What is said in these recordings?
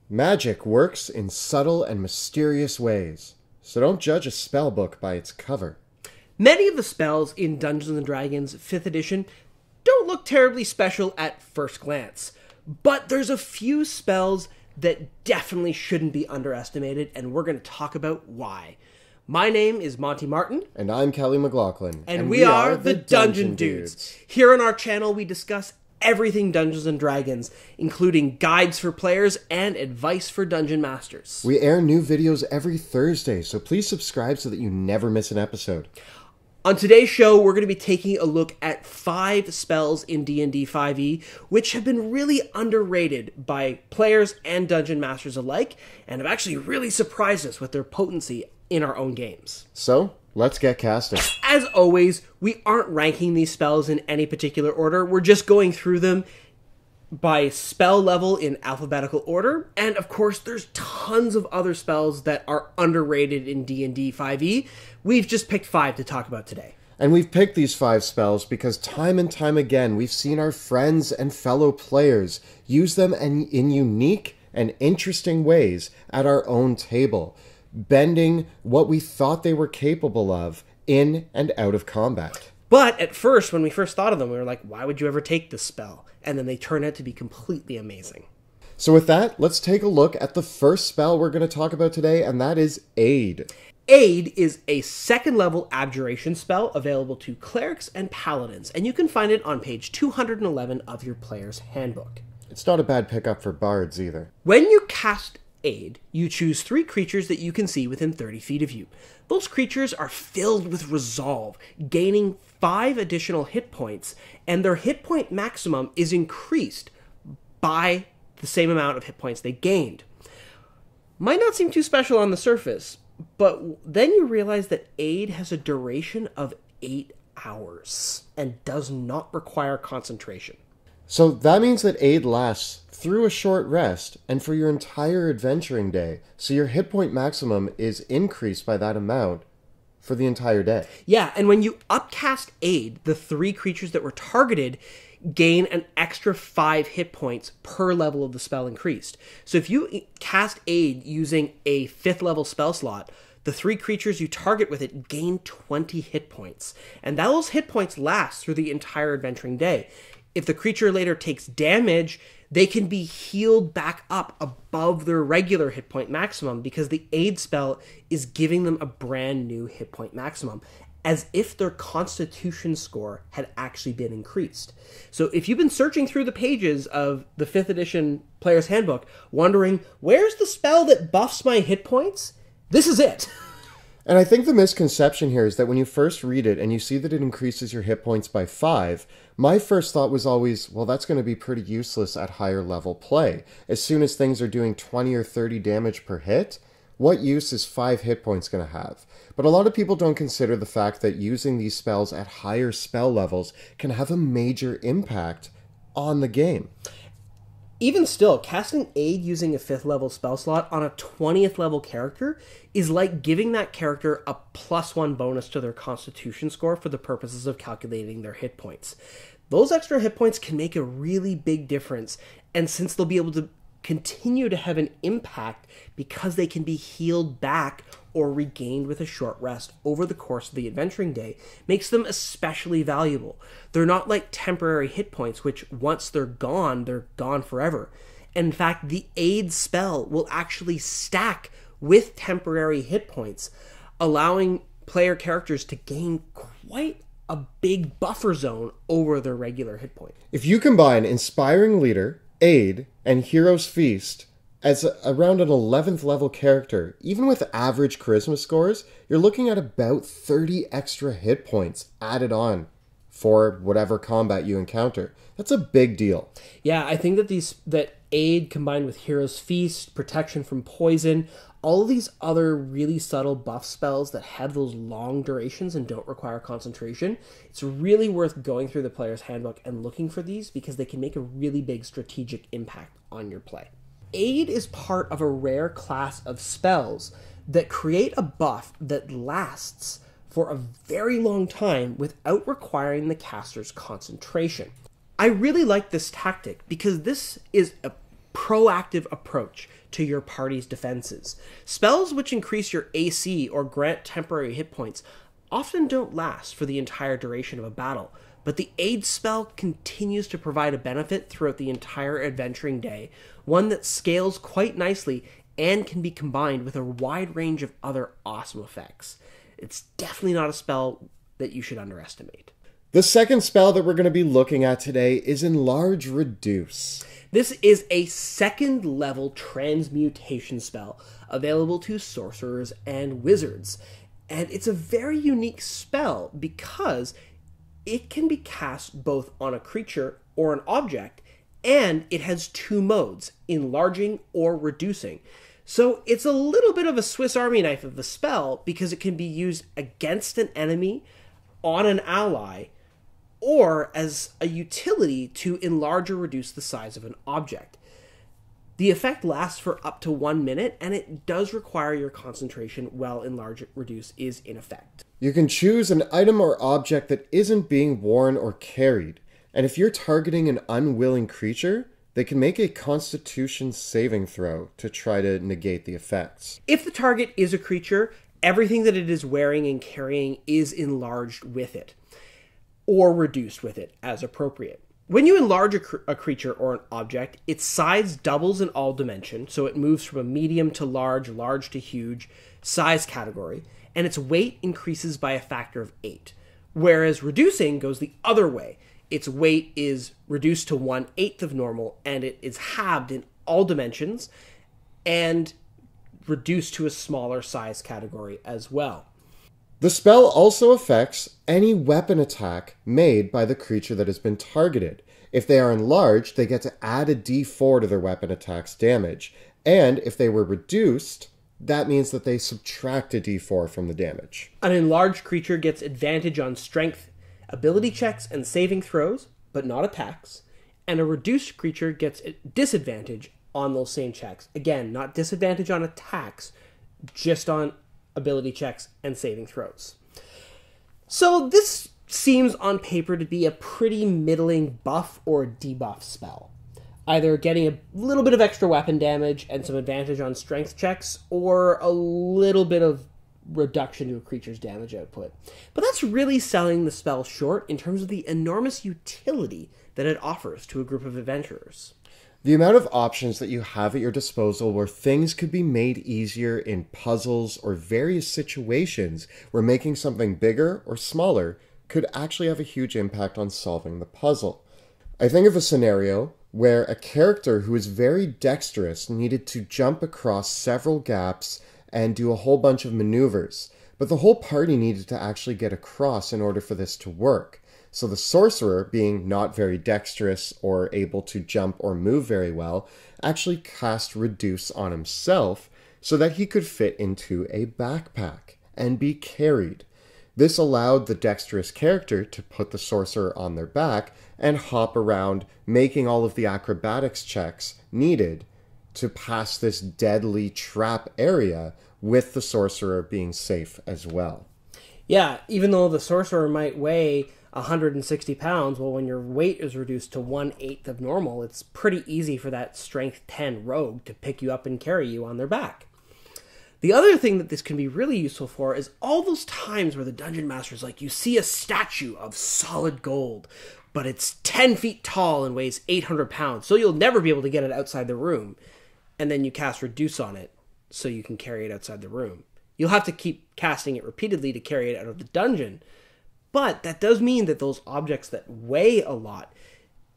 Magic works in subtle and mysterious ways, so don't judge a spell book by its cover. Many of the spells in Dungeons & Dragons 5th edition don't look terribly special at first glance, but there's a few spells that definitely shouldn't be underestimated, and we're going to talk about why. My name is Monty Martin. And I'm Kelly McLaughlin. And we are the Dungeon Dudes. Here on our channel, we discuss everything Dungeons & Dragons, including guides for players and advice for dungeon masters. We air new videos every Thursday, so please subscribe so that you never miss an episode. On today's show, we're going to be taking a look at 5 spells in D&D 5e, which have been really underrated by players and dungeon masters alike, and have actually really surprised us with their potency in our own games. So, let's get casting. As always, we aren't ranking these spells in any particular order. We're just going through them by spell level in alphabetical order. And of course, there's tons of other spells that are underrated in D&D 5e. We've just picked 5 to talk about today. And we've picked these 5 spells because time and time again, we've seen our friends and fellow players use them in unique and interesting ways at our own table, bending what we thought they were capable of in and out of combat. But at first, when we first thought of them, we were like, why would you ever take this spell? And then they turn out to be completely amazing. So with that, let's take a look at the first spell we're going to talk about today, and that is Aid. Aid is a 2nd level abjuration spell available to clerics and paladins, and you can find it on page 211 of your player's handbook. It's not a bad pickup for bards either. When you cast Aid, you choose 3 creatures that you can see within 30 feet of you. Those creatures are filled with resolve, gaining 5 additional hit points, and their hit point maximum is increased by the same amount of hit points they gained. Might not seem too special on the surface, but then you realize that Aid has a duration of 8 hours and does not require concentration. So that means that Aid lasts through a short rest and for your entire adventuring day. So your hit point maximum is increased by that amount for the entire day. Yeah, and when you upcast Aid, the 3 creatures that were targeted gain an extra 5 hit points per level of the spell increased. So if you cast Aid using a 5th level spell slot, the 3 creatures you target with it gain 20 hit points. And those hit points last through the entire adventuring day. If the creature later takes damage, they can be healed back up above their regular hit point maximum because the Aid spell is giving them a brand new hit point maximum, as if their constitution score had actually been increased. So if you've been searching through the pages of the 5th edition Player's Handbook, wondering, where's the spell that buffs my hit points? This is it. And I think the misconception here is that when you first read it and you see that it increases your hit points by 5, my first thought was always, well, that's going to be pretty useless at higher level play. As soon as things are doing 20 or 30 damage per hit, what use is 5 hit points going to have? But a lot of people don't consider the fact that using these spells at higher spell levels can have a major impact on the game. Even still, casting Aid using a 5th level spell slot on a 20th level character is like giving that character a +1 bonus to their constitution score for the purposes of calculating their hit points. Those extra hit points can make a really big difference, and since they'll be able to continue to have an impact because they can be healed back or regained with a short rest over the course of the adventuring day, makes them especially valuable. They're not like temporary hit points, which once they're gone forever. In fact, the Aid spell will actually stack with temporary hit points, allowing player characters to gain quite a big buffer zone over their regular hit point. If you combine Inspiring Leader, Aid, and Hero's Feast as around an 11th level character, even with average charisma scores, you're looking at about 30 extra hit points added on for whatever combat you encounter. That's a big deal. Yeah, I think that Aid combined with Hero's Feast, protection from poison, all of these other really subtle buff spells that have those long durations and don't require concentration, it's really worth going through the Player's Handbook and looking for these because they can make a really big strategic impact on your play. Aid is part of a rare class of spells that create a buff that lasts for a very long time without requiring the caster's concentration. I really like this tactic because this is a proactive approach to your party's defenses. Spells which increase your AC or grant temporary hit points often don't last for the entire duration of a battle, but the aid spell continues to provide a benefit throughout the entire adventuring day, one that scales quite nicely and can be combined with a wide range of other awesome effects. It's definitely not a spell that you should underestimate. The second spell that we're going to be looking at today is Enlarge Reduce. This is a second level transmutation spell available to sorcerers and wizards. And it's a very unique spell because it can be cast both on a creature or an object, and it has two modes, enlarging or reducing. So it's a little bit of a Swiss Army knife of the spell because it can be used against an enemy, on an ally, or as a utility to enlarge or reduce the size of an object. The effect lasts for up to 1 minute, and it does require your concentration while Enlarge Reduce is in effect. You can choose an item or object that isn't being worn or carried, and if you're targeting an unwilling creature, they can make a Constitution saving throw to try to negate the effects. If the target is a creature, everything that it is wearing and carrying is enlarged with it, or reduced with it as appropriate. When you enlarge a creature or an object, its size doubles in all dimensions, so it moves from a medium to large, large to huge size category, and its weight increases by a factor of 8. Whereas reducing goes the other way. Its weight is reduced to 1/8 of normal, and it is halved in all dimensions, and reduced to a smaller size category as well. The spell also affects any weapon attack made by the creature that has been targeted. If they are enlarged, they get to add a d4 to their weapon attack's damage. And if they were reduced, that means that they subtract a d4 from the damage. An enlarged creature gets advantage on strength, ability checks, and saving throws, but not attacks. And a reduced creature gets a disadvantage on those same checks. Again, not disadvantage on attacks, just on ability checks and saving throws. So this seems on paper to be a pretty middling buff or debuff spell. Either getting a little bit of extra weapon damage and some advantage on strength checks, or a little bit of reduction to a creature's damage output. But that's really selling the spell short in terms of the enormous utility that it offers to a group of adventurers. The amount of options that you have at your disposal where things could be made easier in puzzles or various situations where making something bigger or smaller could actually have a huge impact on solving the puzzle. I think of a scenario where a character who is very dexterous needed to jump across several gaps and do a whole bunch of maneuvers, but the whole party needed to actually get across in order for this to work. So the sorcerer, being not very dexterous or able to jump or move very well, actually cast Reduce on himself so that he could fit into a backpack and be carried. This allowed the dexterous character to put the sorcerer on their back and hop around, making all of the acrobatics checks needed to pass this deadly trap area with the sorcerer being safe as well. Yeah, even though the sorcerer might weigh 160 pounds, well, when your weight is reduced to 1/8 of normal, it's pretty easy for that strength 10 rogue to pick you up and carry you on their back. The other thing that this can be really useful for is all those times where the dungeon master's like, you see a statue of solid gold, but it's 10 feet tall and weighs 800 pounds, so you'll never be able to get it outside the room. And then you cast Reduce on it, so you can carry it outside the room. You'll have to keep casting it repeatedly to carry it out of the dungeon. But that does mean that those objects that weigh a lot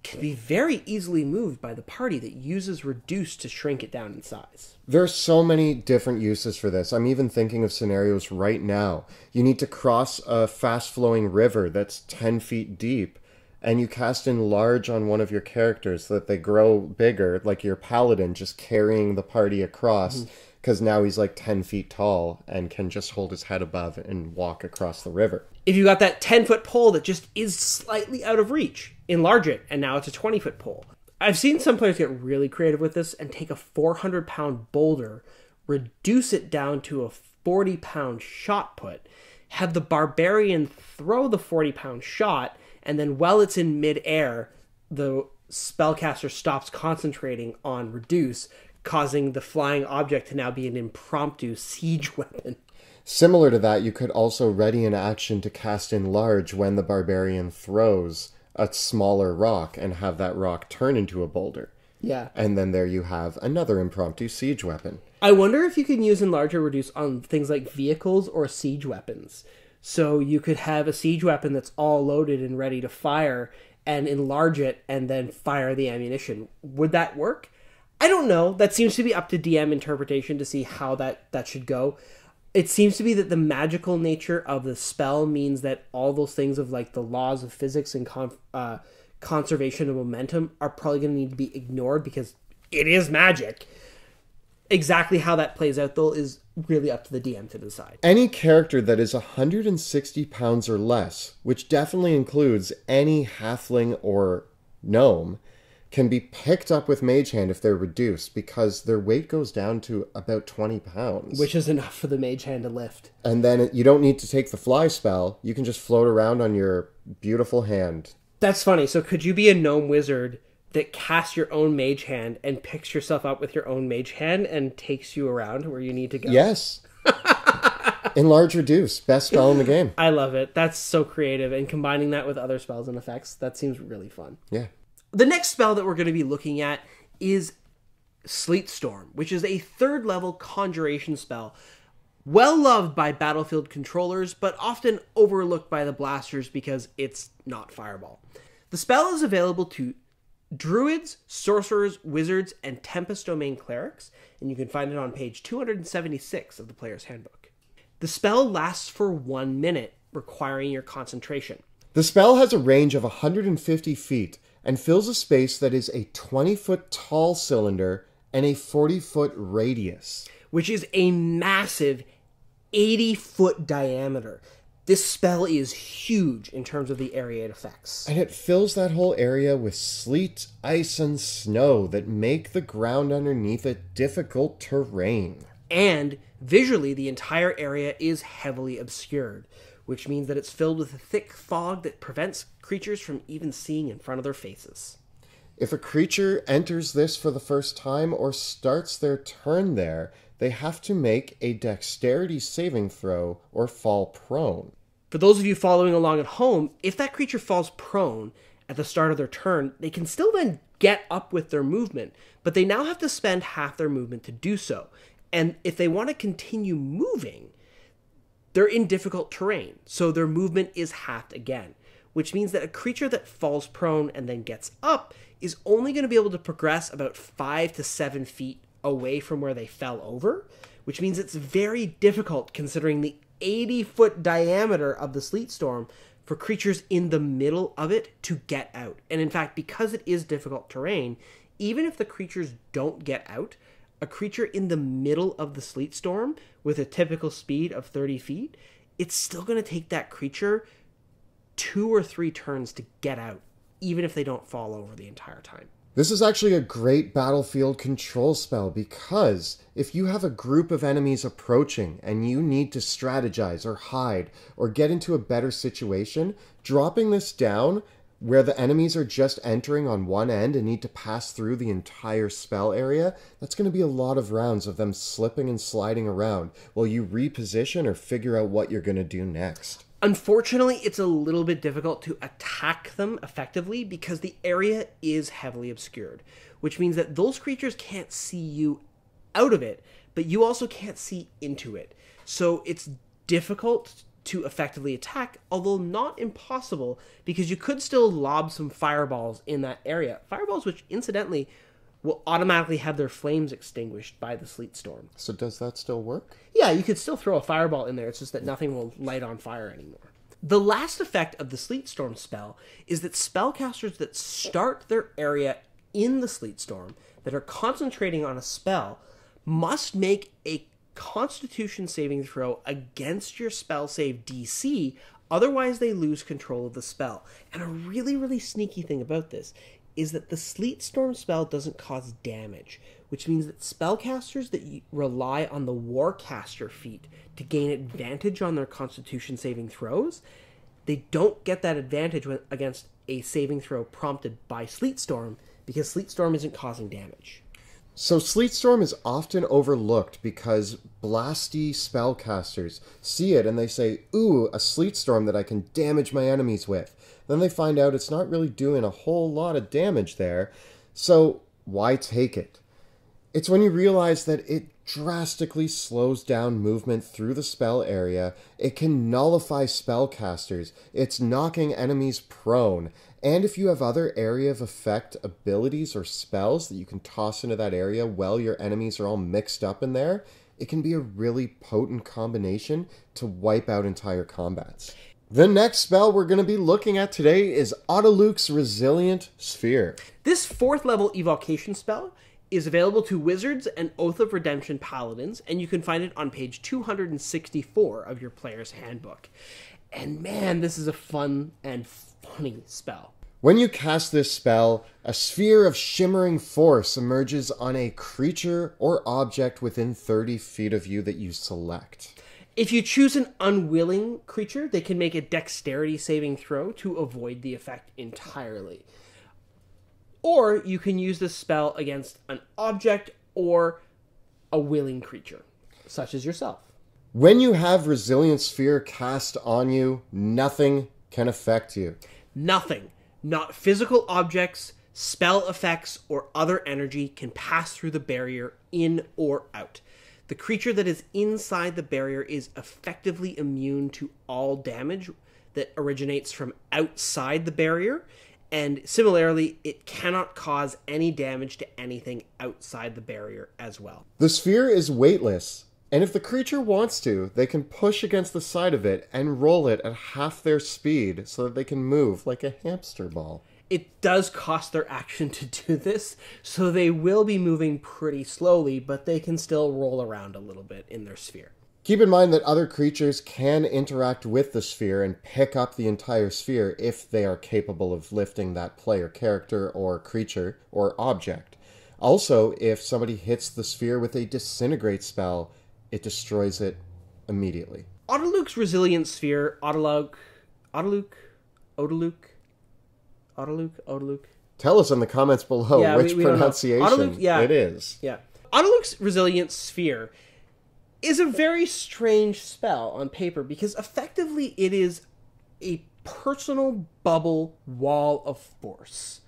can be very easily moved by the party that uses Reduce to shrink it down in size. There are so many different uses for this. I'm even thinking of scenarios right now. You need to cross a fast-flowing river that's 10 feet deep, and you cast Enlarge on one of your characters so that they grow bigger, like your paladin just carrying the party across, because now he's like 10 feet tall and can just hold his head above and walk across the river. If you got that 10-foot pole that just is slightly out of reach, enlarge it, and now it's a 20-foot pole. I've seen some players get really creative with this and take a 400-pound boulder, reduce it down to a 40-pound shot put, have the barbarian throw the 40-pound shot, and then while it's in midair, the spellcaster stops concentrating on reduce, causing the flying object to now be an impromptu siege weapon. Similar to that, you could also ready an action to cast Enlarge when the barbarian throws a smaller rock and have that rock turn into a boulder. Yeah. And then there you have another impromptu siege weapon. I wonder if you can use Enlarge or Reduce on things like vehicles or siege weapons. So you could have a siege weapon that's all loaded and ready to fire and enlarge it and then fire the ammunition. Would that work? I don't know. That seems to be up to DM interpretation to see how that should go. It seems to be that the magical nature of the spell means that all those things of like the laws of physics and conservation of momentum are probably going to need to be ignored because it is magic. Exactly how that plays out, though, is really up to the DM to decide. Any character that is 160 pounds or less, which definitely includes any halfling or gnome, can be picked up with Mage Hand if they're reduced because their weight goes down to about 20 pounds. Which is enough for the Mage Hand to lift. And then you don't need to take the fly spell. You can just float around on your beautiful hand. That's funny. So could you be a gnome wizard that casts your own Mage Hand and picks yourself up with your own Mage Hand and takes you around where you need to go? Yes. Enlarge Reduce. Best spell in the game. I love it. That's so creative. And combining that with other spells and effects, that seems really fun. Yeah. The next spell that we're going to be looking at is Sleet Storm, which is a 3rd level conjuration spell. Well loved by battlefield controllers, but often overlooked by the blasters because it's not Fireball. The spell is available to druids, sorcerers, wizards, and Tempest Domain clerics, and you can find it on page 276 of the player's handbook. The spell lasts for 1 minute, requiring your concentration. The spell has a range of 150 feet and fills a space that is a 20-foot tall cylinder and a 40-foot radius. Which is a massive 80-foot diameter. This spell is huge in terms of the area it affects. And it fills that whole area with sleet, ice, and snow that make the ground underneath it difficult terrain. And visually, the entire area is heavily obscured, which means that it's filled with a thick fog that prevents creatures from even seeing in front of their faces. If a creature enters this for the first time or starts their turn there, they have to make a dexterity saving throw or fall prone. For those of you following along at home, if that creature falls prone at the start of their turn, they can still then get up with their movement, but they now have to spend half their movement to do so. And if they want to continue moving, they're in difficult terrain, so their movement is halved again, which means that a creature that falls prone and then gets up is only going to be able to progress about 5 to 7 feet away from where they fell over, which means it's very difficult considering the 80-foot diameter of the Sleet Storm for creatures in the middle of it to get out. And in fact, because it is difficult terrain, even if the creatures don't get out, a creature in the middle of the Sleet Storm with a typical speed of 30 feet, it's still going to take that creature 2 or 3 turns to get out, even if they don't fall over the entire time. This is actually a great battlefield control spell because if you have a group of enemies approaching and you need to strategize or hide or get into a better situation, dropping this down where the enemies are just entering on one end and need to pass through the entire spell area, that's going to be a lot of rounds of them slipping and sliding around while you reposition or figure out what you're going to do next. Unfortunately, it's a little bit difficult to attack them effectively because the area is heavily obscured, which means that those creatures can't see you out of it, but you also can't see into it. So it's difficult to effectively attack, although not impossible, because you could still lob some fireballs in that area. Fireballs which, incidentally, will automatically have their flames extinguished by the Sleet Storm. So does that still work? Yeah, you could still throw a fireball in there, it's just that nothing will light on fire anymore. The last effect of the Sleet Storm spell is that spellcasters that start their area in the Sleet Storm, that are concentrating on a spell, must make a Constitution saving throw against your spell save DC, otherwise they lose control of the spell. And a really, really sneaky thing about this is that the Sleet Storm spell doesn't cause damage, which means that spellcasters that rely on the Warcaster feat to gain advantage on their Constitution saving throws, they don't get that advantage against a saving throw prompted by Sleet Storm, because Sleet Storm isn't causing damage. So Sleet Storm is often overlooked because blasty spellcasters see it and they say, ooh, a Sleet Storm that I can damage my enemies with. Then they find out it's not really doing a whole lot of damage there, so why take it? It's when you realize that it drastically slows down movement through the spell area, it can nullify spellcasters, it's knocking enemies prone, and if you have other area of effect abilities or spells that you can toss into that area while your enemies are all mixed up in there, it can be a really potent combination to wipe out entire combats. The next spell we're going to be looking at today is Otiluke's Resilient Sphere. This 4th level evocation spell is available to wizards and Oath of Redemption paladins, and you can find it on page 264 of your player's handbook. And man, this is a fun and funny spell. When you cast this spell, a sphere of shimmering force emerges on a creature or object within 30 feet of you that you select. If you choose an unwilling creature, they can make a dexterity saving throw to avoid the effect entirely. Or you can use this spell against an object or a willing creature, such as yourself. When you have Resilient Sphere cast on you, nothing can affect you. Nothing, not physical objects, spell effects, or other energy can pass through the barrier in or out. The creature that is inside the barrier is effectively immune to all damage that originates from outside the barrier, and similarly, it cannot cause any damage to anything outside the barrier as well. The sphere is weightless, and if the creature wants to, they can push against the side of it and roll it at half their speed so that they can move like a hamster ball. It does cost their action to do this, so they will be moving pretty slowly, but they can still roll around a little bit in their sphere. Keep in mind that other creatures can interact with the sphere and pick up the entire sphere if they are capable of lifting that player character or creature or object. Also, if somebody hits the sphere with a disintegrate spell, it destroys it immediately. Otiluke's Resilient Sphere, Otiluke. Tell us in the comments below which pronunciation it is. Yeah. Otiluke's Resilient Sphere is a very strange spell on paper because effectively it is a personal bubble wall of force.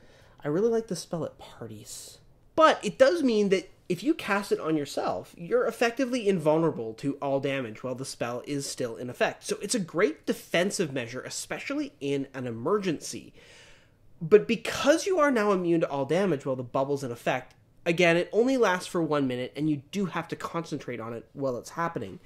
I really like this spell at parties. But it does mean that if you cast it on yourself, you're effectively invulnerable to all damage while the spell is still in effect. So it's a great defensive measure, especially in an emergency. But because you are now immune to all damage while the bubble's in effect, again, it only lasts for 1 minute, and you do have to concentrate on it while it's happening.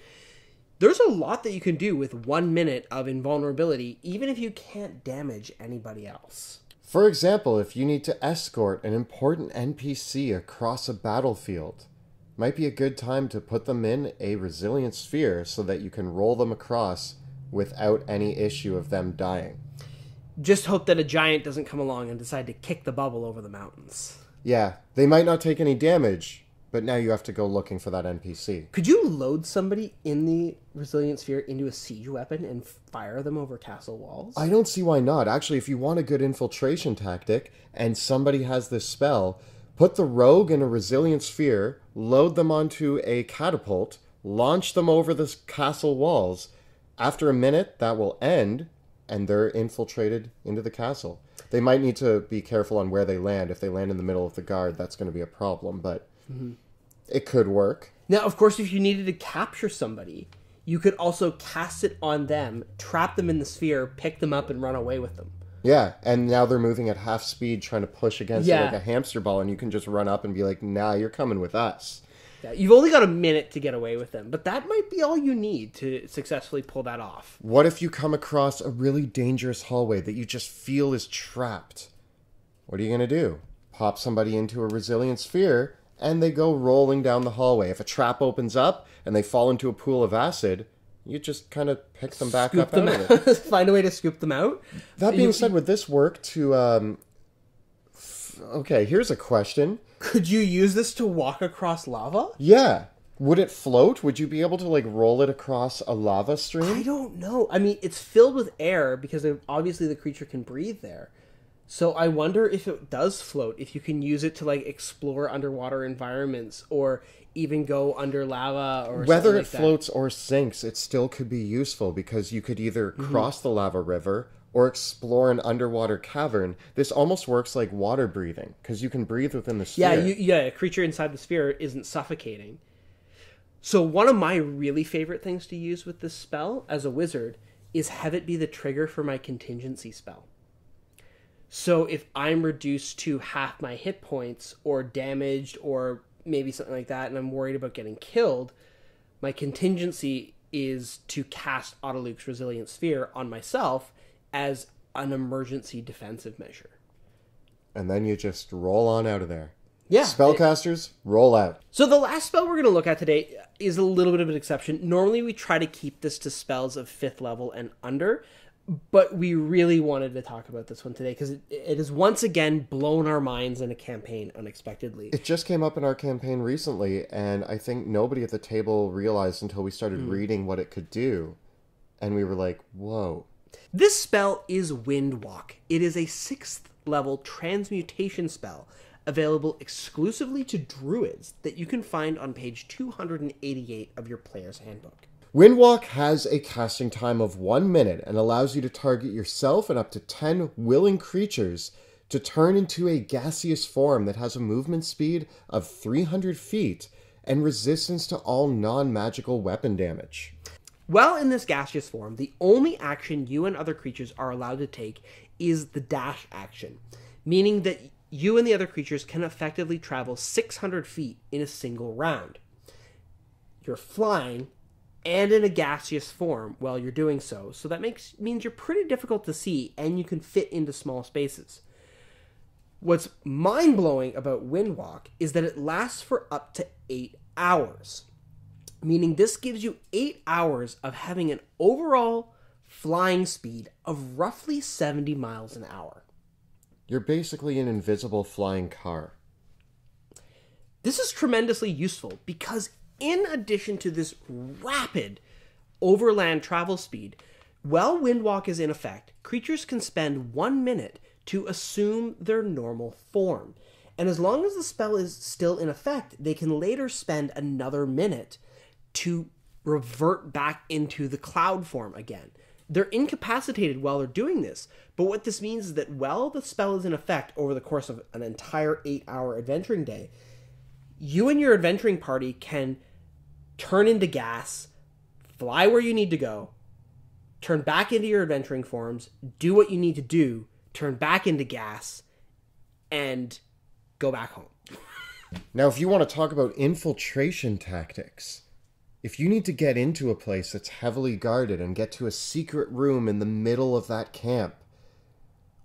There's a lot that you can do with 1 minute of invulnerability, even if you can't damage anybody else. For example, if you need to escort an important NPC across a battlefield, might be a good time to put them in a Resilient Sphere so that you can roll them across without any issue of them dying. Just hope that a giant doesn't come along and decide to kick the bubble over the mountains. Yeah, they might not take any damage, but now you have to go looking for that NPC. Could you load somebody in the Resilient Sphere into a siege weapon and fire them over castle walls? I don't see why not. Actually, if you want a good infiltration tactic and somebody has this spell, put the rogue in a Resilient Sphere, load them onto a catapult, launch them over the castle walls. After a minute, that will end, and they're infiltrated into the castle. They might need to be careful on where they land. If they land in the middle of the guard, that's going to be a problem, but it could work. Now, of course, if you needed to capture somebody, you could also cast it on them, trap them in the sphere, pick them up, and run away with them. Yeah, and now they're moving at half speed trying to push against it like a hamster ball, and you can just run up and be like, nah, you're coming with us. Yeah, you've only got a minute to get away with them, but that might be all you need to successfully pull that off. What if you come across a really dangerous hallway that you just feel is trapped? What are you going to do? Pop somebody into a Resilient Sphere, and they go rolling down the hallway. If a trap opens up and they fall into a pool of acid, you just kind of pick them back up out of it. Find a way to scoop them out. That being said, would this work to... Okay, here's a question. Could you use this to walk across lava? Yeah. Would it float? Would you be able to, like, roll it across a lava stream? I don't know. I mean, it's filled with air because obviously the creature can breathe there. So I wonder if it does float, if you can use it to like explore underwater environments or even go under lava or Whether something it like that. floats or sinks, it still could be useful because you could either cross the lava river or explore an underwater cavern. This almost works like water breathing because you can breathe within the Yeah, sphere. a creature inside the sphere isn't suffocating. So one of my really favorite things to use with this spell as a wizard is have it be the trigger for my contingency spell. So if I'm reduced to half my hit points or damaged or maybe something like that and I'm worried about getting killed, my contingency is to cast Otiluke's Resilient Sphere on myself as an emergency defensive measure. And then you just roll on out of there. Yeah. Spellcasters, roll out. So the last spell we're going to look at today is a little bit of an exception. Normally we try to keep this to spells of 5th level and under, but we really wanted to talk about this one today because it has once again blown our minds in a campaign unexpectedly. It just came up in our campaign recently, and I think nobody at the table realized until we started reading what it could do. And we were like, whoa. This spell is Windwalk. It is a 6th level transmutation spell available exclusively to druids that you can find on page 288 of your player's handbook. Windwalk has a casting time of 1 minute and allows you to target yourself and up to 10 willing creatures to turn into a gaseous form that has a movement speed of 300 feet and resistance to all non-magical weapon damage. While in this gaseous form, the only action you and other creatures are allowed to take is the dash action, meaning that you and the other creatures can effectively travel 600 feet in a single round. You're flying and in a gaseous form while you're doing so that means you're pretty difficult to see and you can fit into small spaces. What's mind-blowing about Windwalk is that it lasts for up to 8 hours, meaning this gives you 8 hours of having an overall flying speed of roughly 70 miles an hour. You're basically an invisible flying car. This is tremendously useful because in addition to this rapid overland travel speed, while Windwalk is in effect, creatures can spend 1 minute to assume their normal form. And as long as the spell is still in effect, they can later spend another minute to revert back into the cloud form again. They're incapacitated while they're doing this, but what this means is that while the spell is in effect over the course of an entire 8-hour adventuring day, you and your adventuring party can turn into gas, fly where you need to go, turn back into your adventuring forms, do what you need to do, turn back into gas, and go back home. Now, if you want to talk about infiltration tactics, if you need to get into a place that's heavily guarded and get to a secret room in the middle of that camp,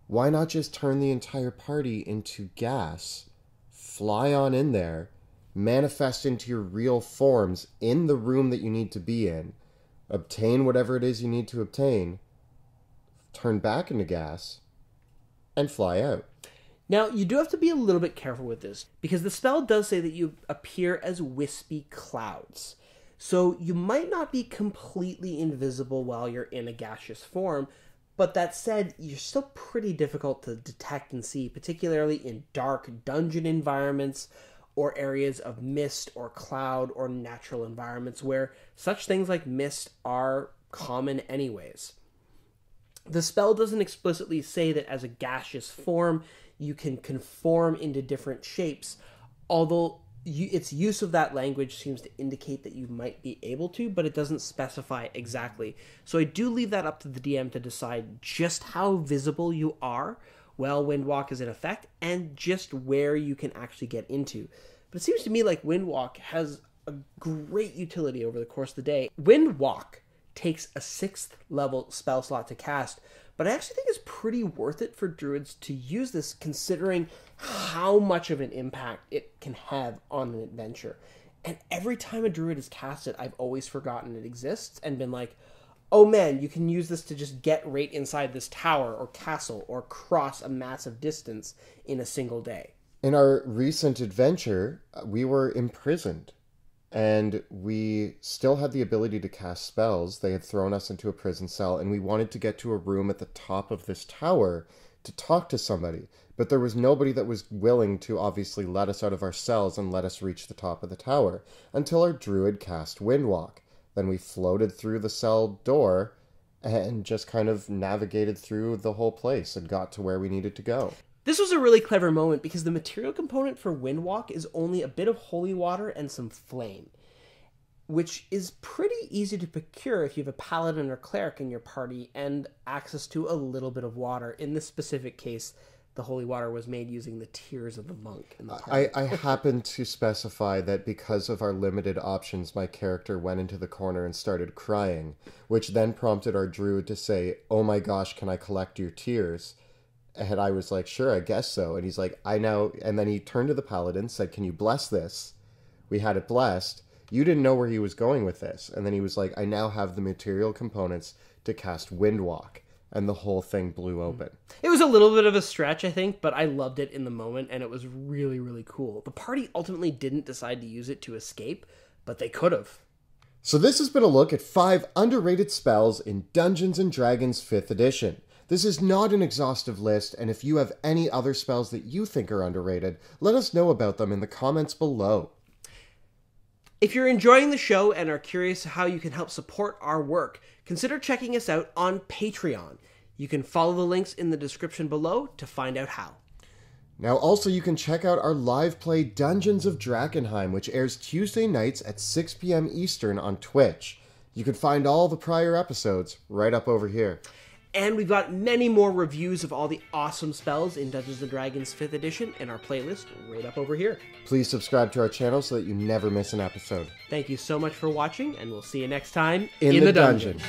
why not just turn the entire party into gas, fly on in there, manifest into your real forms in the room that you need to be in, obtain whatever it is you need to obtain, turn back into gas, and fly out. Now, you do have to be a little bit careful with this, because the spell does say that you appear as wispy clouds. So you might not be completely invisible while you're in a gaseous form, but that said, you're still pretty difficult to detect and see, particularly in dark dungeon environments or areas of mist or cloud or natural environments where such things like mist are common anyways. The spell doesn't explicitly say that as a gaseous form you can conform into different shapes, although its use of that language seems to indicate that you might be able to, but it doesn't specify exactly. So I do leave that up to the DM to decide just how visible you are while Windwalk is in effect and just where you can actually get into. But it seems to me like Windwalk has a great utility over the course of the day. Windwalk takes a 6th level spell slot to cast, but I actually think it's pretty worth it for druids to use this considering how much of an impact it can have on an adventure. And every time a druid has cast it, I've always forgotten it exists and been like, oh man, you can use this to just get right inside this tower or castle or cross a massive distance in a single day. In our recent adventure, we were imprisoned. And we still had the ability to cast spells. They had thrown us into a prison cell, and we wanted to get to a room at the top of this tower to talk to somebody, but there was nobody that was willing to obviously let us out of our cells and let us reach the top of the tower, until our druid cast Windwalk. Then we floated through the cell door and just kind of navigated through the whole place and got to where we needed to go. This was a really clever moment because the material component for Windwalk is only a bit of holy water and some flame, which is pretty easy to procure if you have a paladin or cleric in your party and access to a little bit of water. In this specific case, the holy water was made using the tears of the monk in the party. I happened to specify that because of our limited options, my character went into the corner and started crying, which then prompted our druid to say, "Oh my gosh, can I collect your tears?" And I was like, "Sure, I guess so." And he's like, "I know." And then he turned to the paladin, said, "Can you bless this?" We had it blessed. You didn't know where he was going with this. And then he was like, "I now have the material components to cast Windwalk." And the whole thing blew open. It was a little bit of a stretch, I think, but I loved it in the moment, and it was really, really cool. The party ultimately didn't decide to use it to escape, but they could have. So this has been a look at 5 underrated spells in Dungeons & Dragons 5th edition. This is not an exhaustive list, and if you have any other spells that you think are underrated, let us know about them in the comments below. If you're enjoying the show and are curious how you can help support our work, consider checking us out on Patreon. You can follow the links in the description below to find out how. Now also you can check out our live play Dungeons of Drakkenheim, which airs Tuesday nights at 6 p.m. Eastern on Twitch. You can find all the prior episodes right up over here. And we've got many more reviews of all the awesome spells in Dungeons & Dragons 5th edition in our playlist right up over here. Please subscribe to our channel so that you never miss an episode. Thank you so much for watching, and we'll see you next time in the dungeon.